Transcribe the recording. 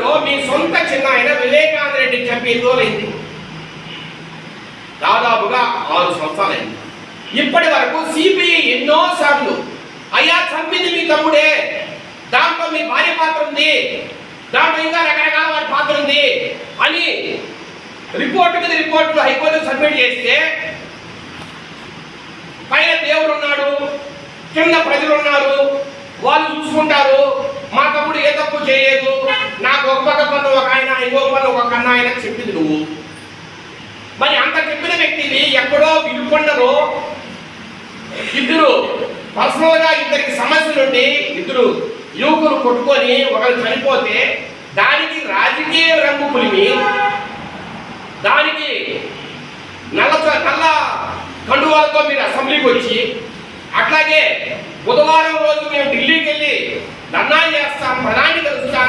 జిల్లాలో మీ సొంత చిన్న ఆయన వివేకానంద రెడ్డి చంపి ఎన్ని రోజులైంది? దాదాపుగా 6 సంవత్సరాలైంది. ఇప్పటి వరకు సిబిఐ ఎన్నో సార్లు అయ్యా చంపింది మీ తమ్ముడే, దాంట్లో మీ భార్య పాత్ర ఉంది, దాంట్లో ఇంకా రకరకాల వారి పాత్ర ఉంది అని రిపోర్టు మీద రిపోర్టులు హైకోర్టు సబ్మిట్ చేస్తే పైన దేవుడు ఉన్నాడు, కింద ప్రజలు ఉన్నారు, వాళ్ళు చూసుకుంటారు, మా తమ్ముడు ఏ తప్పు చేయలేదు, నాకు ఒక పక్క పన్ను ఒక ఆయన, ఇంకొక పన్ను ఒక కన్నా ఆయన చెప్పింది నువ్వు. మరి అంత చెప్పిన వ్యక్తిని ఎక్కడో వినుకొండలో ఇద్దరు పర్సనల్గా ఇద్దరికి సమస్యలుండి ఇద్దరు యువకులు కొట్టుకొని ఒకరు చనిపోతే దానికి రాజకీయ రంగు పులిమి, దానికి నల్ల కండువాలతో మీరు అసెంబ్లీకి వచ్చి, అట్లాగే బుధవారం రోజు మేము ఢిల్లీకి వెళ్ళి ధర్నా చేస్తాం, ప్రధాని కలుస్తాం,